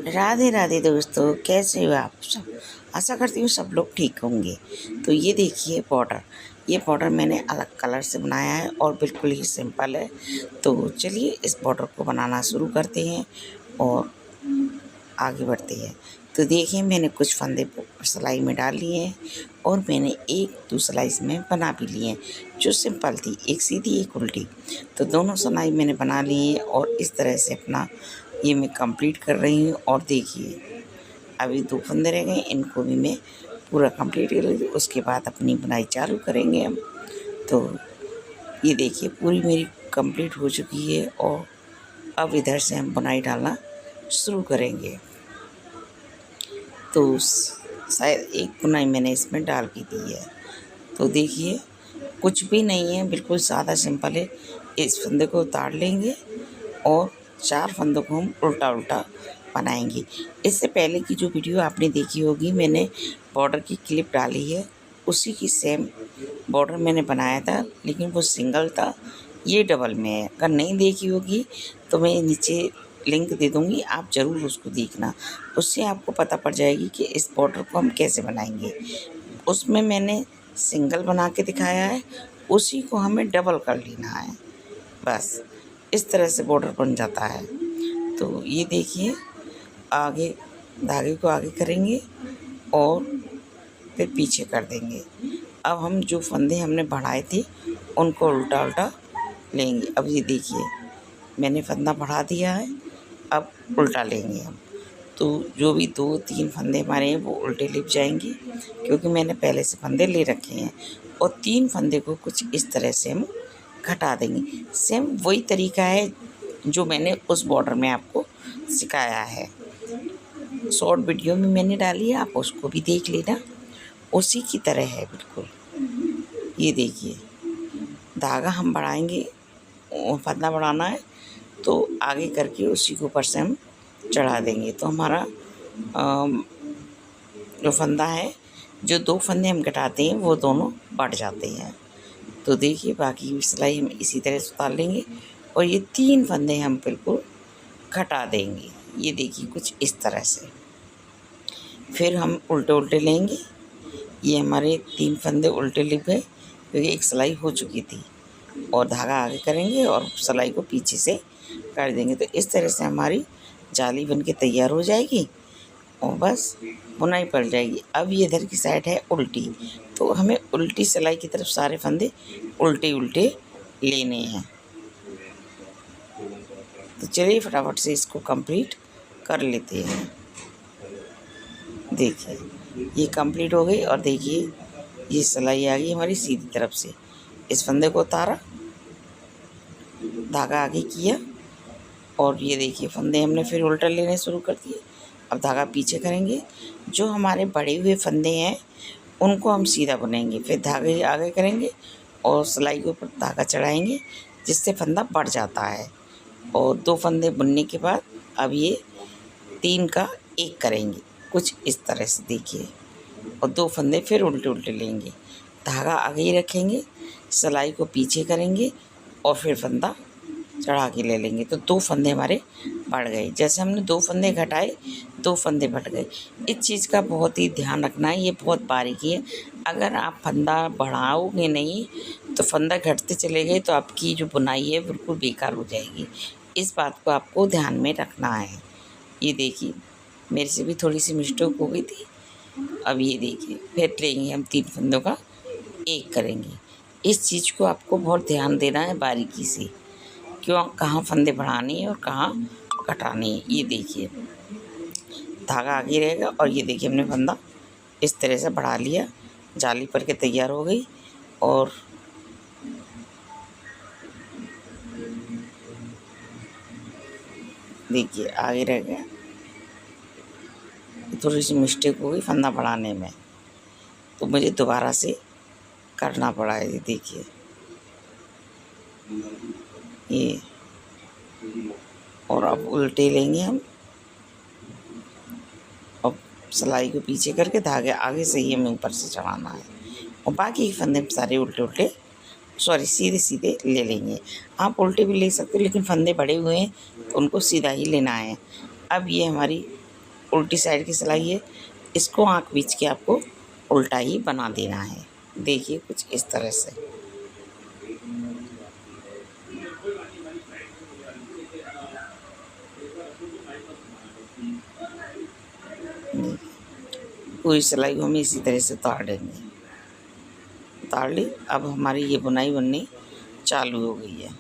राधे राधे दोस्तों, कैसे हो आप सब। आशा करती हूँ सब लोग ठीक होंगे। तो ये देखिए बॉर्डर, ये बॉर्डर मैंने अलग कलर से बनाया है और बिल्कुल ही सिंपल है। तो चलिए इस बॉर्डर को बनाना शुरू करते हैं और आगे बढ़ते हैं। तो देखिए मैंने कुछ फंदे सिलाई में डाल लिए हैं और मैंने एक दो सिलाई इसमें बना भी लिए हैं जो सिंपल थी, एक सीधी एक उल्टी। तो दोनों सिलाई मैंने बना ली है और इस तरह से अपना ये मैं कंप्लीट कर रही हूँ। और देखिए अभी दो फंदे रह गए, इनको भी मैं पूरा कंप्लीट कर लूँगी, उसके बाद अपनी बुनाई चालू करेंगे हम। तो ये देखिए पूरी मेरी कंप्लीट हो चुकी है और अब इधर से हम बुनाई डालना शुरू करेंगे। तो शायद एक बुनाई मैंने इसमें डाल भी दी है। तो देखिए कुछ भी नहीं है, बिल्कुल सादा सिंपल है। इस फंदे को उतार लेंगे और चार फंदों को हम उल्टा उल्टा बनाएंगे। इससे पहले की जो वीडियो आपने देखी होगी, मैंने बॉर्डर की क्लिप डाली है, उसी की सेम बॉर्डर मैंने बनाया था, लेकिन वो सिंगल था, ये डबल में है। अगर नहीं देखी होगी तो मैं नीचे लिंक दे दूँगी, आप ज़रूर उसको देखना। उससे आपको पता पड़ जाएगी कि इस बॉर्डर को हम कैसे बनाएंगे। उसमें मैंने सिंगल बना के दिखाया है, उसी को हमें डबल कर लेना है। बस इस तरह से बॉर्डर बन जाता है। तो ये देखिए आगे धागे को आगे करेंगे और फिर पीछे कर देंगे। अब हम जो फंदे हमने बढ़ाए थे उनको उल्टा उल्टा लेंगे। अब ये देखिए मैंने फंदा बढ़ा दिया है, अब उल्टा लेंगे हम। तो जो भी दो तीन फंदे हमारे हैं वो उल्टे लिप जाएंगे, क्योंकि मैंने पहले से फंदे ले रखे हैं। और तीन फंदे को कुछ इस तरह से हम घटा देंगे। सेम वही तरीका है जो मैंने उस बॉर्डर में आपको सिखाया है, शॉर्ट वीडियो में मैंने डाली है, आप उसको भी देख लेना। उसी की तरह है बिल्कुल। ये देखिए धागा हम बढ़ाएंगे, फंदा बढ़ाना है तो आगे करके उसी के ऊपर से हम चढ़ा देंगे। तो हमारा जो फंदा है, जो दो फंदे हम घटाते हैं वो दोनों बढ़ जाते हैं। तो देखिए बाकी की सिलाई हम इसी तरह से उतार लेंगे और ये तीन फंदे हम बिल्कुल घटा देंगे। ये देखिए कुछ इस तरह से। फिर हम उल्टे उल्टे लेंगे। ये हमारे तीन फंदे उल्टे लिप गए, क्योंकि एक सिलाई हो चुकी थी। और धागा आगे करेंगे और सिलाई को पीछे से कर देंगे। तो इस तरह से हमारी जाली बन के तैयार हो जाएगी और बस बुनाई पड़ जाएगी। अब ये इधर की साइड है उल्टी, तो हमें उल्टी सिलाई की तरफ सारे फंदे उल्टे उल्टे लेने हैं। तो चलिए फटाफट से इसको कंप्लीट कर लेते हैं। देखिए ये कंप्लीट हो गई और देखिए ये सिलाई आ गई हमारी सीधी तरफ से। इस फंदे को उतारा, धागा आगे किया और ये देखिए फंदे हमने फिर उल्टा लेने शुरू कर दिए। अब धागा पीछे करेंगे, जो हमारे बड़े हुए फंदे हैं उनको हम सीधा बुनेंगे। फिर धागे आगे करेंगे और सिलाई के ऊपर धागा चढ़ाएंगे, जिससे फंदा बढ़ जाता है। और दो फंदे बुनने के बाद अब ये तीन का एक करेंगे, कुछ इस तरह से देखिए। और दो फंदे फिर उल्टे उल्टे लेंगे, धागा आगे ही रखेंगे, सिलाई को पीछे करेंगे और फिर फंदा चढ़ा के ले लेंगे। तो दो फंदे हमारे बढ़ गए। जैसे हमने दो फंदे घटाए, दो फंदे बढ़ गए। इस चीज़ का बहुत ही ध्यान रखना है, ये बहुत बारीकी है। अगर आप फंदा बढ़ाओगे नहीं तो फंदा घटते चले गए तो आपकी जो बुनाई है बिल्कुल बेकार हो जाएगी। इस बात को आपको ध्यान में रखना है। ये देखिए मेरे से भी थोड़ी सी मिस्टेक हो गई थी। अब ये देखिए फिर लेंगे हम तीन फंदों का एक करेंगे। इस चीज़ को आपको बहुत ध्यान देना है बारीकी से, क्यों कहाँ फंदे बढ़ाने हैं और कहाँ घटाने हैं। ये देखिए धागा आगे रहेगा और ये देखिए हमने फंदा इस तरह से बढ़ा लिया, जाली पर के तैयार हो गई। और देखिए आगे रह गया, थोड़ी सी मिस्टेक हो गई फंदा बढ़ाने में, तो मुझे दोबारा से करना पड़ा है। ये देखिए ये, और अब उल्टे लेंगे हम और सिलाई को पीछे करके धागे आगे से ही हमें ऊपर से चढ़ाना है। और बाकी के फंदे सारे उल्टे उल्टे सीधे सीधे ले लेंगे। आप उल्टे भी ले सकते हो, लेकिन फंदे बड़े हुए हैं तो उनको सीधा ही लेना है। अब ये हमारी उल्टी साइड की सिलाई है, इसको आँख बीच के आपको उल्टा ही बना देना है। देखिए कुछ इस तरह से। पूरी सिलाई को हम इसी तरह से उतार देंगे। उतार ली। अब हमारी ये बुनाई बननी चालू हो गई है।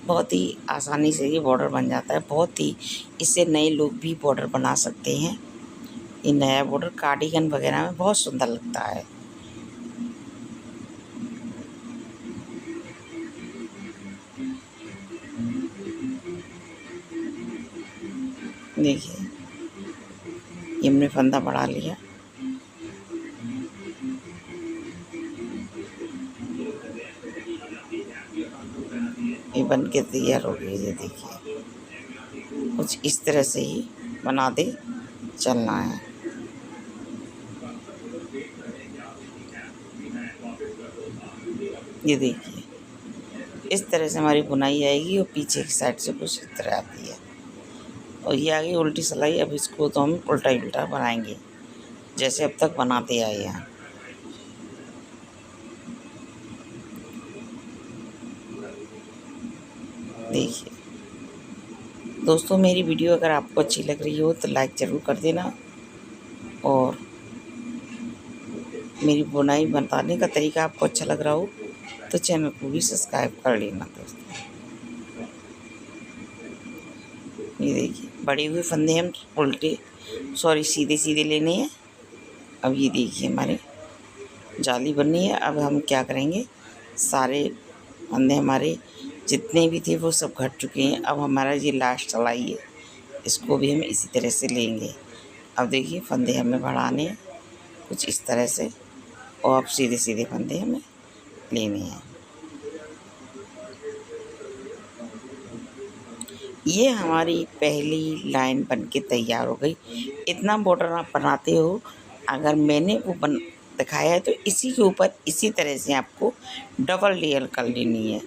बहुत ही आसानी से ये बॉर्डर बन जाता है। बहुत ही इससे नए लोग भी बॉर्डर बना सकते हैं। ये नया बॉर्डर कार्डिगन वगैरह में बहुत सुंदर लगता है। देखिए ये हमने फंदा बढ़ा लिया। ये बन के तैयार हो गई है। देखिए कुछ इस तरह से ही बना दे चलना है। ये देखिए इस तरह से हमारी बुनाई आएगी और पीछे की साइड से कुछ इस तरह आती है। और ये आ गई उल्टी सिलाई। अब इसको तो हम उल्टा ही उल्टा बनाएंगे जैसे अब तक बनाते आए हैं। देखिए दोस्तों, मेरी वीडियो अगर आपको अच्छी लग रही हो तो लाइक ज़रूर कर देना, और मेरी बुनाई बताने का तरीका आपको अच्छा लग रहा हो तो चैनल को भी सब्सक्राइब कर लेना दोस्तों। ये देखिए बड़े हुए फंदे हम सीधे सीधे लेने हैं। अब ये देखिए हमारे जाली बननी है। अब हम क्या करेंगे, सारे फंदे हमारे जितने भी थे वो सब घट चुके हैं। अब हमारा ये लास्ट सिलाई है, इसको भी हम इसी तरह से लेंगे। अब देखिए फंदे हमें बढ़ाने हैं कुछ इस तरह से, और अब सीधे सीधे फंदे हमें लेने हैं। ये हमारी पहली लाइन बन के तैयार हो गई। इतना बॉर्डर आप बनाते हो, अगर मैंने वो दिखाया है तो इसी के ऊपर इसी तरह से आपको डबल लेयर कर लेनी है।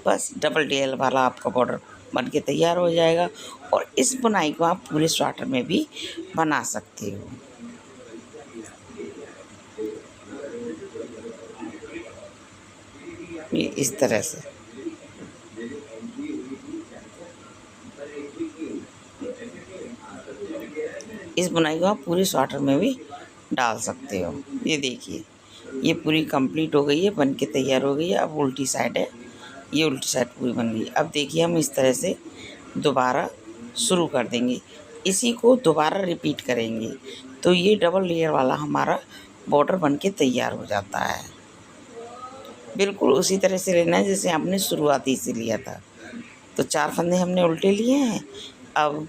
बस डबल लेयर वाला आपका बॉर्डर बन के तैयार हो जाएगा। और इस बुनाई को आप पूरे स्वेटर में भी बना सकते हो। ये इस तरह से इस बुनाई को आप पूरे स्वेटर में भी डाल सकते हो। ये देखिए ये पूरी कंप्लीट हो गई है, बन के तैयार हो गई है। अब उल्टी साइड है, ये उल्टी साइड पूरी बन गई। अब देखिए हम इस तरह से दोबारा शुरू कर देंगे, इसी को दोबारा रिपीट करेंगे तो ये डबल लेयर वाला हमारा बॉर्डर बन के तैयार हो जाता है। बिल्कुल उसी तरह से लेना है जैसे आपने शुरुआती से लिया था। तो 4 फंदे हमने उल्टे लिए हैं, अब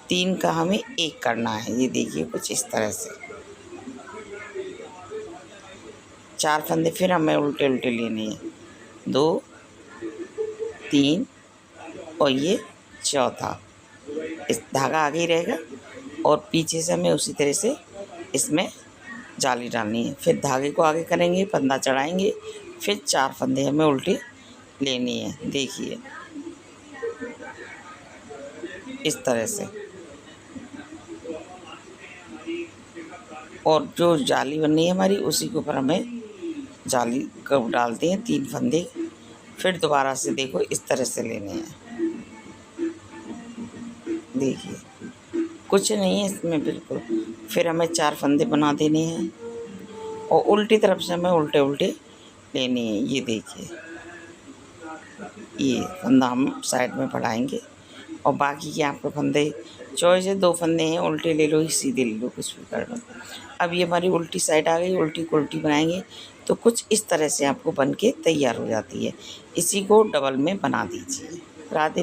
3 का हमें 1 करना है। ये देखिए कुछ इस तरह से 4 फंदे फिर हमें उल्टे उल्टे लेने हैं, 2 3 और ये चौथा। इस धागा आगे ही रहेगा और पीछे से हमें उसी तरह से इसमें जाली डालनी है। फिर धागे को आगे करेंगे, फंदा चढ़ाएंगे, फिर 4 फंदे हमें उल्टे लेनी है। देखिए इस तरह से, और जो जाली बननी है हमारी उसी के ऊपर हमें जाली को डालते हैं 3 फंदे। फिर दोबारा से देखो इस तरह से लेने हैं। देखिए कुछ नहीं है इसमें बिल्कुल। फिर हमें 4 फंदे बना देने हैं और उल्टी तरफ से हमें उल्टे उल्टे लेने हैं। ये देखिए ये फंदा हम साइड में बढ़ाएंगे और बाकी के आपके फंदे चॉइस है, 2 फंदे हैं, उल्टे ले लो या सीधे ले लो, कुछ भी कर लो। अब ये हमारी उल्टी साइड आ गई, उल्टी को उल्टी बनाएंगे तो कुछ इस तरह से आपको बन के तैयार हो जाती है। इसी को डबल में बना दीजिए। राधे।